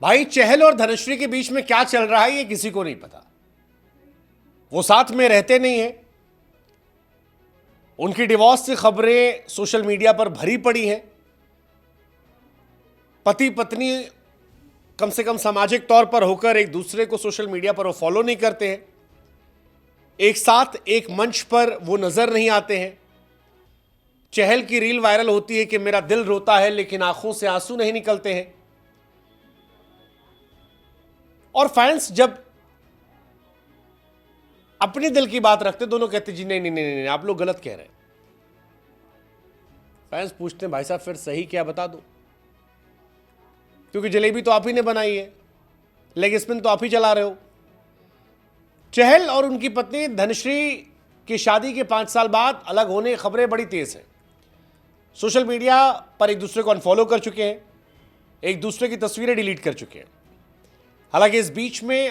भाई चहल और धनश्री के बीच में क्या चल रहा है ये किसी को नहीं पता। वो साथ में रहते नहीं हैं। उनकी डिवोर्स की खबरें सोशल मीडिया पर भरी पड़ी हैं। पति पत्नी कम से कम सामाजिक तौर पर होकर एक दूसरे को सोशल मीडिया पर वो फॉलो नहीं करते हैं। एक साथ एक मंच पर वो नजर नहीं आते हैं। चहल की रील वायरल होती है कि मेरा दिल रोता है लेकिन आंखों से आंसू नहीं निकलते हैं। और फैंस जब अपने दिल की बात रखते दोनों कहते जी नहीं नहीं नहीं नहीं आप लोग गलत कह रहे हैं। फैंस पूछते हैं भाई साहब फिर सही क्या बता दो, क्योंकि जलेबी तो आप ही ने बनाई है, लेग स्पिन तो आप ही चला रहे हो। चहल और उनकी पत्नी धनश्री की शादी के 5 साल बाद अलग होने की खबरें बड़ी तेज हैं। सोशल मीडिया पर एक दूसरे को अनफॉलो कर चुके हैं, एक दूसरे की तस्वीरें डिलीट कर चुके हैं। हालांकि इस बीच में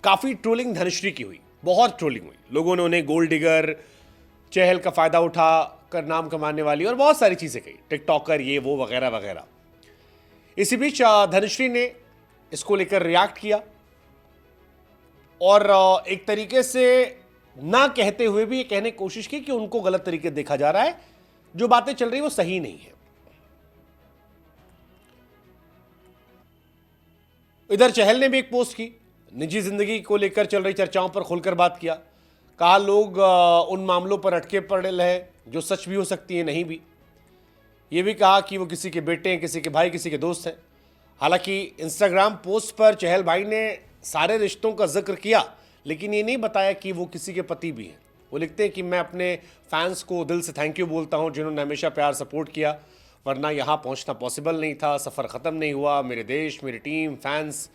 काफी ट्रोलिंग धनश्री की हुई, बहुत ट्रोलिंग हुई। लोगों ने उन्हें गोल्ड डिगर, चहल का फायदा उठा कर नाम कमाने वाली और बहुत सारी चीजें कही, टिकटॉकर ये वो वगैरह वगैरह। इसी बीच धनश्री ने इसको लेकर रिएक्ट किया और एक तरीके से ना कहते हुए भी ये कहने की कोशिश की कि उनको गलत तरीके से देखा जा रहा है, जो बातें चल रही वो सही नहीं है। इधर चहल ने भी एक पोस्ट की, निजी जिंदगी को लेकर चल रही चर्चाओं पर खुलकर बात किया। कहा लोग उन मामलों पर अटके पड़े हैं जो सच भी हो सकती है नहीं भी। ये भी कहा कि वो किसी के बेटे हैं, किसी के भाई, किसी के दोस्त हैं। हालांकि इंस्टाग्राम पोस्ट पर चहल भाई ने सारे रिश्तों का जिक्र किया, लेकिन ये नहीं बताया कि वो किसी के पति भी हैं। वो लिखते हैं कि मैं अपने फैंस को दिल से थैंक यू बोलता हूं जिन्होंने हमेशा प्यार सपोर्ट किया, वरना यहाँ पहुँचना पॉसिबल नहीं था, सफ़र ख़त्म नहीं हुआ। मेरे देश, मेरी टीम, फैंस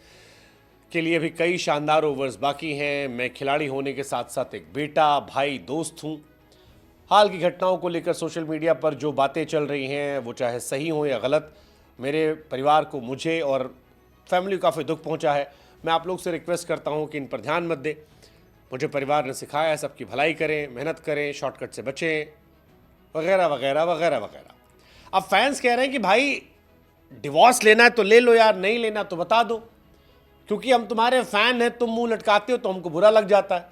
के लिए भी कई शानदार ओवर्स बाकी हैं। मैं खिलाड़ी होने के साथ साथ एक बेटा, भाई, दोस्त हूँ। हाल की घटनाओं को लेकर सोशल मीडिया पर जो बातें चल रही हैं वो चाहे सही हो या गलत, मेरे परिवार को, मुझे और फैमिली को काफ़ी दुख पहुंचा है। मैं आप लोग से रिक्वेस्ट करता हूं कि इन पर ध्यान मत दें। मुझे परिवार ने सिखाया है सबकी भलाई करें, मेहनत करें, शॉर्टकट से बचें, वगैरह वगैरह वगैरह वगैरह। अब फैंस कह रहे हैं कि भाई डिवोर्स लेना है तो ले लो यार, नहीं लेना तो बता दो, क्योंकि हम तुम्हारे फैन हैं, तुम मुंह लटकाते हो तो हमको बुरा लग जाता है।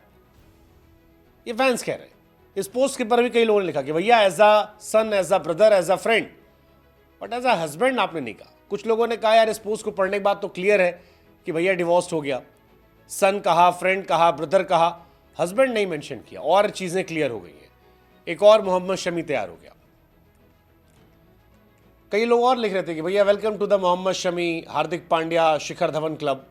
ये फैंस कह रहे हैं। इस पोस्ट के पर भी कई लोगों ने लिखा कि भैया as a son, as a brother, as a friend, but as a husband आपने नहीं कहा। कुछ लोगों ने कहा यार इस पोस्ट को पढ़ने के बाद तो क्लियर है कि भैया डिवोर्स हो गया। सन कहा, फ्रेंड कहा, ब्रदर कहा, हस्बैंड नहीं मेंशन किया, और चीजें क्लियर हो गई हैं। एक और मोहम्मद शमी तैयार हो गया। कई लोग और लिख रहे थे कि भैया welcome to the Mohammed Shami, Hardik Pandya, Shikhar Dhawan club.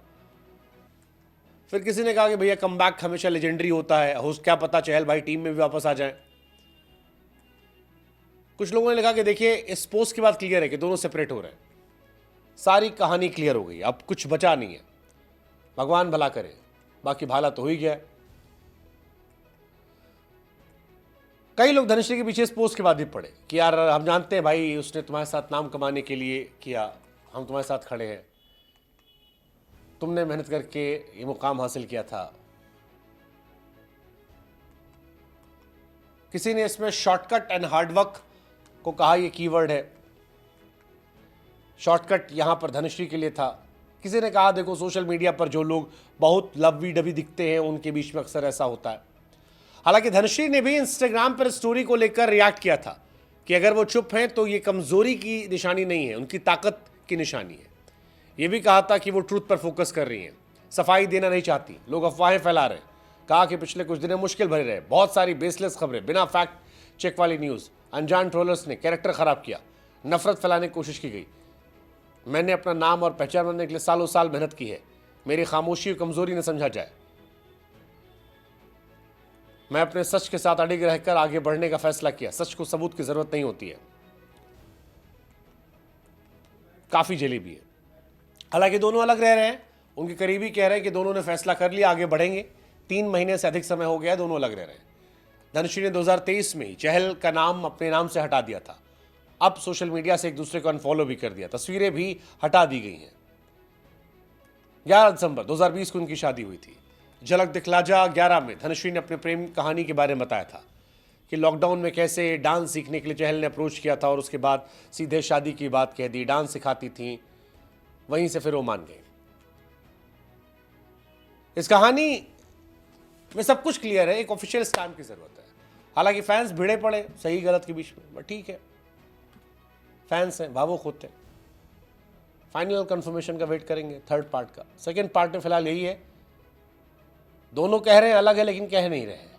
फिर किसी ने कहा कि भैया कमबैक हमेशा लेजेंडरी होता है, हो क्या पता चहल भाई टीम में भी वापस आ जाएं। कुछ लोगों ने लिखा कि देखिए इस पोस्ट के बाद क्लियर है कि दोनों सेपरेट हो रहे हैं, सारी कहानी क्लियर हो गई, अब कुछ बचा नहीं है। भगवान भला करे, बाकी भाला तो हो ही गया। कई लोग धनश्री के पीछे इस पोस्ट के बाद भी पड़े कि यार हम जानते हैं भाई उसने तुम्हारे साथ नाम कमाने के लिए किया, हम तुम्हारे साथ खड़े हैं, तुमने मेहनत करके ये मुकाम हासिल किया था। किसी ने इसमें शॉर्टकट एंड हार्डवर्क को कहा, यह कीवर्ड है। शॉर्टकट यहां पर धनश्री के लिए था। किसी ने कहा देखो सोशल मीडिया पर जो लोग बहुत लव्वी डबी दिखते हैं उनके बीच में अक्सर ऐसा होता है। हालांकि धनश्री ने भी इंस्टाग्राम पर स्टोरी को लेकर रिएक्ट किया था कि अगर वो चुप हैं तो ये कमजोरी की निशानी नहीं है, उनकी ताकत की निशानी है। ये भी कहा था कि वो ट्रूथ पर फोकस कर रही हैं, सफाई देना नहीं चाहती, लोग अफवाहें फैला रहे हैं। कहा कि पिछले कुछ दिनों मुश्किल भरे रहे, बहुत सारी बेसलेस खबरें, बिना फैक्ट चेक वाली न्यूज़, अनजान ट्रोलर्स ने कैरेक्टर खराब किया, नफरत फैलाने की कोशिश की गई। मैंने अपना नाम और पहचान बनाने के लिए सालों साल मेहनत की है, मेरी खामोशी और कमजोरी न समझा जाए। मैं अपने सच के साथ अड़िग रहकर आगे बढ़ने का फैसला किया, सच को सबूत की जरूरत नहीं होती है। काफी जलेबी है। हालांकि दोनों अलग रह रहे हैं, उनके करीबी कह रहे हैं कि दोनों ने फैसला कर लिया, आगे बढ़ेंगे। 3 महीने से अधिक समय हो गया, दोनों अलग रह रहे हैं। धनश्री ने 2023 में ही चहल का नाम अपने नाम से हटा दिया था, अब सोशल मीडिया से एक दूसरे को अनफॉलो भी कर दिया, तस्वीरें भी हटा दी गई हैं। 11 दिसंबर 2020 को उनकी शादी हुई थी। झलक दिखला जा 11 में धनश्री ने अपने प्रेम कहानी के बारे में बताया था कि लॉकडाउन में कैसे डांस सीखने के लिए चहल ने अप्रोच किया था और उसके बाद सीधे शादी की बात कह दी। डांस सिखाती थी, वहीं से फिर वो मान गए। इस कहानी में सब कुछ क्लियर है, एक ऑफिशियल स्टैम्प की जरूरत है। हालांकि फैंस भिड़े पड़े सही गलत के बीच में, बट ठीक है, फैंस हैं, भावुक होते हैं। फाइनल कंफर्मेशन का वेट करेंगे थर्ड पार्ट का। सेकंड पार्ट में फिलहाल यही है, दोनों कह रहे हैं अलग है लेकिन कह नहीं रहे हैं।